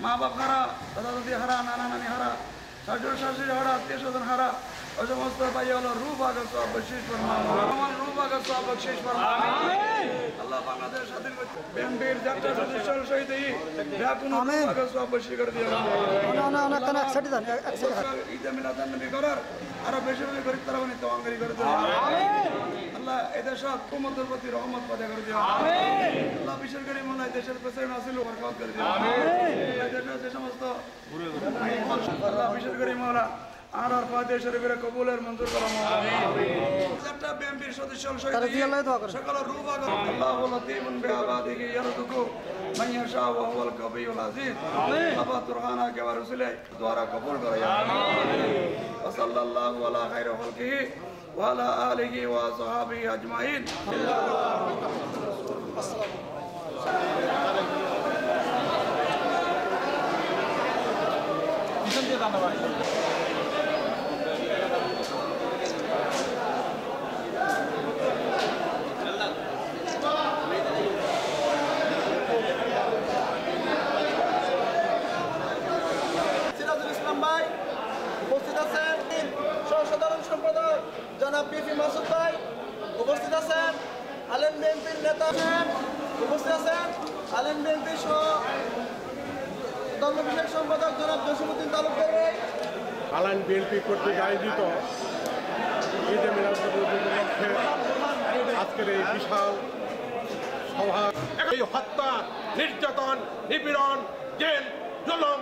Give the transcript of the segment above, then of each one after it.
মা বাপ হারা, দাদা দাদি হারা, নানা নানি হারা, শাশুড়ি শাশুড়ি হারা, আত্মীয় স্বজন হারা, ওই সমস্ত ভাই হলো রূপ আগে সব বকশিশ ফরমাও, আমার রূপ আগে সব বকশিশ ফরমাও। আল্লাহ বাংলাদেশ স্বাধীন করতে বিএনপির যাত্রা সদস্য শহীদ ব্যাকুন আগে সব বকশিশ করে দিও। ঈদে মিলাদুন নবী করার আরো বেশি বেশি করে তারা বানি তওয়াঙ্গি করে দিও। আল্লাহ এদের সব উম্মতের প্রতি রহমত পয়দা করে দিও। আল্লাহ বিশেষ করে মোলা দেশের প্রেসিডেন্ট আসিল বরকত করে দিও। দেশের যে সমস্ত আল্লাহ বিশেষ করে মোলা আর ফাতিহা শরীফের কবুলের মঞ্জুর করা যাত্রা বিএনপির সদস্য সকল রূপ আল্লাহু লতীফুন বিআবাদিহি ইয়ারযুকু মান ইয়াশা ওয়া হুয়াল কাবিয়ুল আযীজ। আল্লাহ তুরহানা কে রাসূলে দোয়া কবুল করে। আমিন। ওয়া সাল্লাল্লাহু আলা খায়রি খালকিহি ওয়া আলা আলিহি ওয়া সাহাবিহি আজমাইন। পিছন দিয়ে দাঁড়াও ভাই। সাধারণ সম্পাদক জনাব পিপি মাসুদ ভাই উপস্থিত আছেন, আলেম বিএনপির নেতা উপস্থিত আছেন, আলেম বিএনপি সহ ধর্ম বিষয়ক সম্পাদক জনাব জসিমউদ্দিন তালুকদার ভাই। আলাইন বিএনপি কর্তৃক আয়োজিত ঈদে মিলাদুন নবী উপলক্ষে আজকের এই বিশাল সভা, এই হত্যা, নির্যাতন, নিপীড়ন, জেল, জুলুম,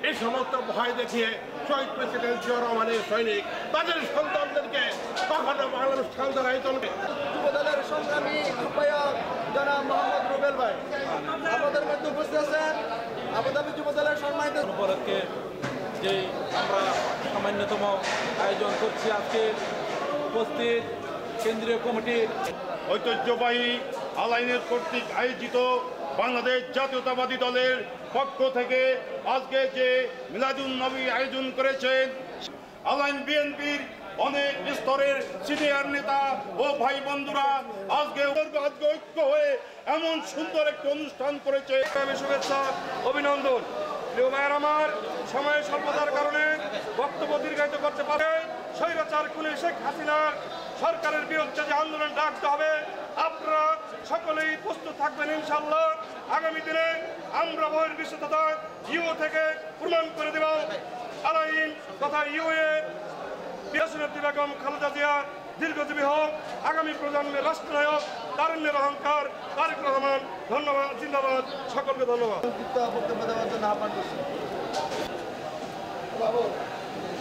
এই সমস্ত ভয় দেখিয়ে শহীদ প্রেসিডেন্ট জিয়া রহমানের সৈনিক তাদের সন্তানদেরকে কখনো বাংলাদেশ ছাড়াইতো না। যুবদলের সংগ্রামী আহ্বায়ক জনাব মোহাম্মদ রুবেল ভাই আমাদের মধ্যে উপস্থিত আছেন। আবুধাবি যুবদলের সম্মানিত উপলক্ষে যে আমরা সামান্যতম আয়োজন করছি, আজকে উপস্থিত কেন্দ্রীয় কমিটির ঐতিহ্যবাহী আলাইনের কর্তৃক আয়োজিত বাংলাদেশ জাতীয়তাবাদী দলের পক্ষ থেকে আজকে যে মিলাদুন নবী আয়োজন করেছেন, আলাইন বিএনপির অনেক স্তরের সিনিয়র নেতা ও ভাই বন্ধুরা আজকে ঐক্য হয়ে এমন সুন্দর একটি অনুষ্ঠান করেছে। শুভেচ্ছা, অভিনন্দন। প্রিয় ভাইয়ের আমার, সময়ের স্বল্পতার কারণে বক্তব্য দীর্ঘায়িত করতে পারে। স্বৈরাচার খুনি শেখ হাসিনার সরকারের বিরুদ্ধে যে আন্দোলন ডাকতে হবে, আপনারা সকলেই প্রস্তুত থাকবেন ইনশাআল্লাহ। আগামী দিনে আমরা বহির্বিশ্ব তথা ইউ থেকে প্রমাণ করে দেব আলাইন তথা ইউএ দেশনেত্রী বেগম খালেদা জিয়া দীর্ঘজীবী হোক, আগামী প্রজন্মের রাষ্ট্রনায়ক, তারুণ্যের অহংকার তারেক রহমান। ধন্যবাদ, জিন্দাবাদ, সকলকে ধন্যবাদ। বক্তব্য দেওয়ার জন্য আহ্বান করছি।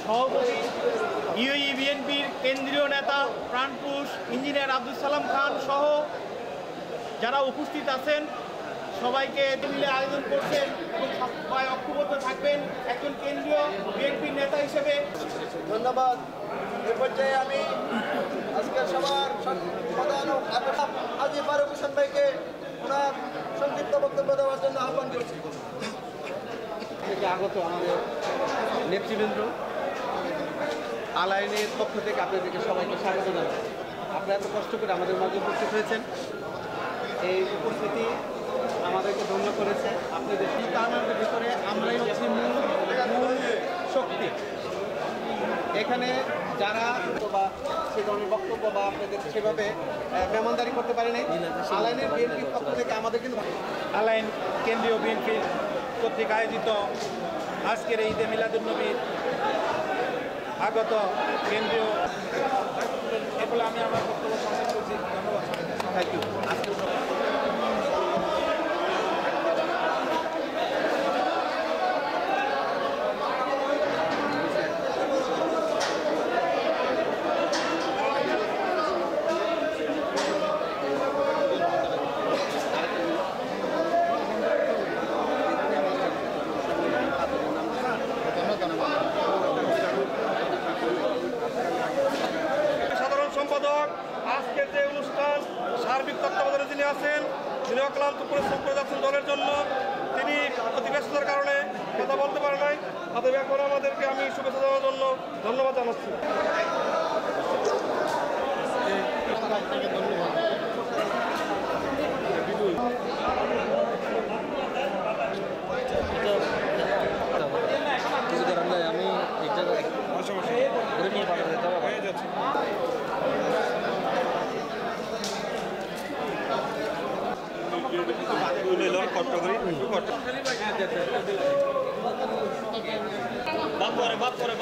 সভাপতি ইউএই বিএনপির কেন্দ্রীয় নেতা প্রাণপুরুষ ইঞ্জিনিয়ার আব্দুল সালাম খান সহ যারা উপস্থিত আছেন সবাইকে মিলে আয়োজন করছেন এবং সবাই ঐক্যবদ্ধ থাকবেন একজন কেন্দ্রীয় বিএনপির নেতা হিসেবে। ধন্যবাদ। এ পর্যায়ে আমি আজকের সবার প্রধান আজি ফারুক হোসেন ভাইকে ওনার সংক্ষিপ্ত বক্তব্য দেওয়ার জন্য আহ্বান করছি। থেকে আগত আমাদের নেতৃবৃন্দ, আলাইনের পক্ষ থেকে আপনাদেরকে সবাইকে স্বাগত জানাই। আপনারা এত কষ্ট করে আমাদের মাঝে উপস্থিত হয়েছেন, এই উপস্থিতি আমাদেরকে ধন্য করেছে। আপনাদের আন্দোলনের ভিতরে আমরাই হচ্ছি মূল শক্তি। এখানে যারা বা সে ধরনের বক্তব্য বা আপনাদের সেভাবে মেহমানদারি করতে পারে নাই, আলাইনের বিএনপির পক্ষ থেকে আমাদের কিন্তু আলাইন কেন্দ্রীয় বিএনপির কর্তৃক আয়োজিত আজকের এই ঈদে মিলাদুন নবীর আগত কেন্দ্রীয় এগুলো আমি আমার বক্তব্য সমাপ্ত করছি। ধন্যবাদ। Thank you. আজকে সাধারণ সম্পাদক আজকের যে অনুষ্ঠান সার্বিক তত্ত্বাবধানে যিনি আছেন, যিনি অক্লান্ত পরিশ্রম করে যাচ্ছেন দলের জন্য, তিনি অতি ব্যস্ততার কারণে কথা বলতে পারে নাই। তাদের এখন আমাদেরকে আমি শুভেচ্ছা দেওয়ার জন্য ধন্যবাদ জানাচ্ছি। ধন্যবাদ। কষ্ট করি একটু কষ্ট বাদ করে